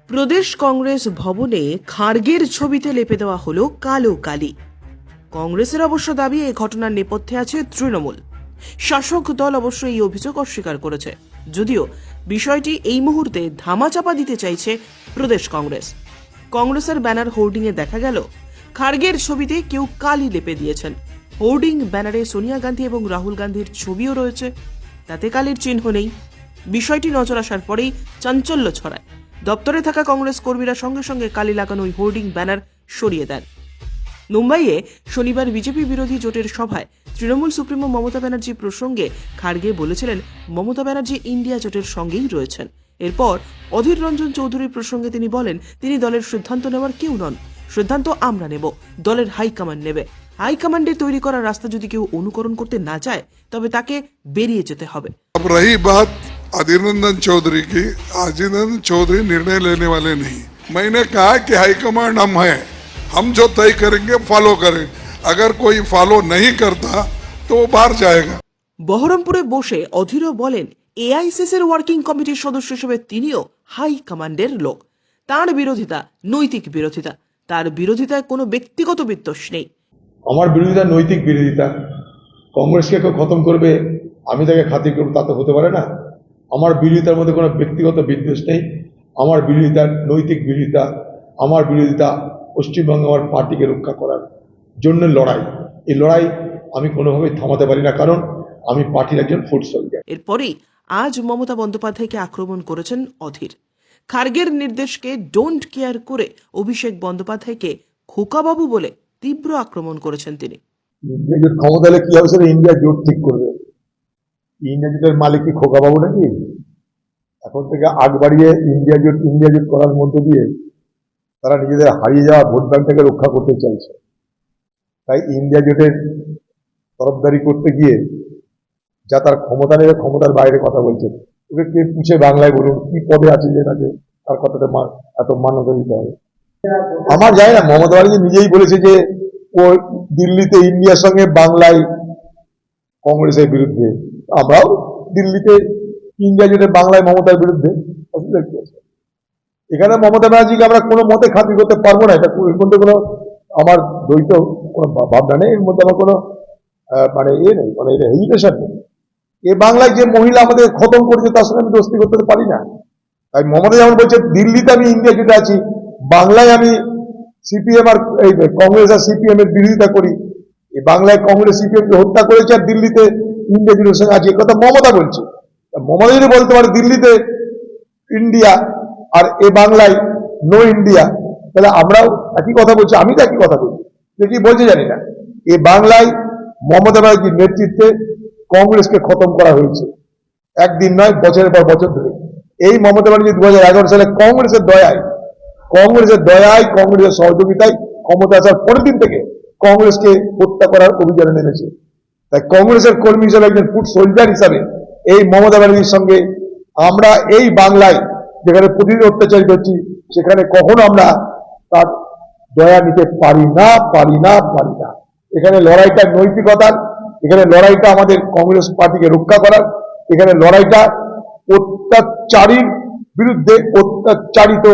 প্রদেশ কংগ্রেস ভবনে খার্গের ছবিতে লেপে দেওয়া হলো কালো কালি। কংগ্রেসের অবশ্য দাবি এই ঘটনার নেপথ্যে আছে তৃণমূল। শাসক দল অবশ্য এই অভিযোগ অস্বীকার করেছে, যদিও বিষয়টি এই মুহূর্তে ধামাচাপা দিতে চাইছে প্রদেশ কংগ্রেস। কংগ্রেসের ব্যানার হোর্ডিংয়ে দেখা গেল খার্গের ছবিতে কেউ কালি লেপে দিয়েছেন। হোর্ডিং ব্যানারে সোনিয়া গান্ধী এবং রাহুল গান্ধীর ছবিও রয়েছে, তাতে কালির চিহ্ন নেই। বিষয়টি নজর আসার পরেই চাঞ্চল্য ছড়ায়। দপ্তরে থাকা কংগ্রেস কর্মীরা সঙ্গে সঙ্গে কালি লাগানো ওই হোর্ডিং ব্যানার সরিয়ে দেন। মুম্বাইয়ে শনিবার বিজেপি বিরোধী জোটের সভায় তৃণমূল সুপ্রিমো মমতা ব্যানার্জি প্রসঙ্গে খার্গে বলেছিলেন মমতা ব্যানার্জি ইন্ডিয়া জোটের সঙ্গেই রয়েছেন। এরপর অধীর রঞ্জন চৌধুরীর প্রসঙ্গে তিনি বলেন তিনি দলের সিদ্ধান্ত নেওয়ার কেউ নন, সিদ্ধান্ত আমরা নেব, দলের হাইকমান্ড নেবে। হাইকমান্ডে তৈরি করা রাস্তা যদি কেউ অনুকরণ করতে না চায় তবে তাকে বেরিয়ে যেতে হবে। अधीर रंजन चौधरी की, अधीर रंजन चौधरी निर्णय लेने वाले नहीं। मैंने कहा कि हाईकमांड हम हैं, हम जो तय करेंगे फॉलो करें, अगर कोई फॉलो नहीं करता तो वो बाहर जाएगा। বহরমপুরে বসে অধীরও বলেন এআইসিসির ওয়ার্কিং কমিটির সদস্য হিসেবে তিনিও হাই কমান্ডের লোক। তার বিরোধিতা নৈতিক বিরোধিতা, তার বিরোধিতায় কোনো ব্যক্তিগত বিদ্বেষ নেই। আমার বিরোধিতা নৈতিক বিরোধিতা। কংগ্রেসকে কেউ খতম করবে, আমি তাকে খাতির করবো, তা তো হতে পারে না। আমার বিরোধিতার মধ্যে কোনো ব্যক্তিগত বিদ্বেষ নেই। আমার বিরোধিতা নৈতিক বিরোধিতা। আমার বিরোধিতা পশ্চিমবঙ্গে আমার পার্টিকে রক্ষা করার জন্য লড়াই। এই লড়াই আমি কোনোভাবেই থামাতে পারি না, কারণ আমি পার্টির একজন ফুট সোলজার। এরপরেই আজ মমতা বন্দ্যোপাধ্যায়কে আক্রমণ করেছেন অধীর। খার্গের নির্দেশকে ডোন্ট কেয়ার করে অভিষেক বন্দ্যোপাধ্যায়কে খোকাবাবু বলে তীব্র আক্রমণ করেছেন তিনি। ইন্ডিয়া জোট ক্ষমতা হলে কি হবে, সেটা ইন্ডিয়া জোট ঠিক করবে। ইন্ডিয়া জোটের মালিক কি খোকাবাবু নাকি? এখন থেকে আগ বাড়িয়ে ইন্ডিয়া জোট করার মধ্য দিয়ে তারা নিজেদের হারিয়ে যাওয়া ভোট ব্যাংকটাকে রক্ষা করতে চাইছে। তাই ইন্ডিয়া জোটের তরফদারি করতে গিয়ে যা তার ক্ষমতা নেই, ক্ষমতার বাইরে কথা বলছে। ওকে কে পুছে বাংলায় বলুন কি পদে আছে যে তাকে তার কথাটা এত মান্যতা দিতে হবে। আমার জানি না, মমতা ব্যানার্জি নিজেই বলেছে যে ও দিল্লিতে ইন্ডিয়ার সঙ্গে বাংলায় কংগ্রেসের বিরুদ্ধে, আমরাও দিল্লিতে ইন্ডিয়া জোটে বাংলায় মমতার বিরুদ্ধে। অসুবিধা কি আছে? এখানে মমতা ব্যানার্জিকে আমরা কোনো মতে খাতির করতে পারবো না। এটা এর মধ্যে কোনো আমার দ্বৈত কোনো ভাবনা নেই, এর মধ্যে আমার কোনো মানে নেই, মানে এটা হেজিটেশন নেই। এ বাংলায় যে মহিলা আমাদের খতম করেছে তার সঙ্গে আমি দোস্তি করতে পারি না। তাই মমতা যেমন বলছে দিল্লিতে আমি ইন্ডিয়া জোটে আছি, বাংলায় আমি সিপিএম আর এই কংগ্রেস আর সিপিএম এর বিরোধিতা করি। এই বাংলায় কংগ্রেস সিপিএম কে হত্যা করেছে আর দিল্লিতে ইন্ডিয়া জোটের সঙ্গে আছে, কথা মমতা বলছে। মমতা যদি বলতে পারে দিল্লিতে ইন্ডিয়া আর এ বাংলায় নো ইন্ডিয়া, তাহলে আমরাও একই কথা বলছি, আমি তো একই কথা বলছি। কি বলছে জানি না। এ বাংলায় মমতা ব্যানার্জির নেতৃত্বে কংগ্রেসকে খতম করা হয়েছে, একদিন নয়, বছরের পর বছর ধরে। এই মমতা ব্যানার্জি 2011 সালে কংগ্রেসের দয়ায়, কংগ্রেসের সহযোগিতায় ক্ষমতা আসার পরের দিন থেকে কংগ্রেসকে হত্যা করার অভিযানে নেমেছে। তাই কংগ্রেসের কর্মী হিসেবে একজন ফুট সোলজার হিসাবে এই মমতা ব্যানার্জির সঙ্গে আমরা এই বাংলায় যেখানে প্রতিদিন অত্যাচারিত হচ্ছি সেখানে কখনো আমরা তার দয়া নিতে পারি না। এখানে লড়াইটা নৈতিকতার, এখানে লড়াইটা আমাদের কংগ্রেস পার্টিকে রক্ষা করার, এখানে লড়াইটা অত্যাচারীর বিরুদ্ধে অত্যাচারিত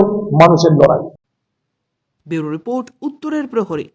মানুষের লড়াই। ব্যুরো রিপোর্ট, উত্তরের প্রহরী।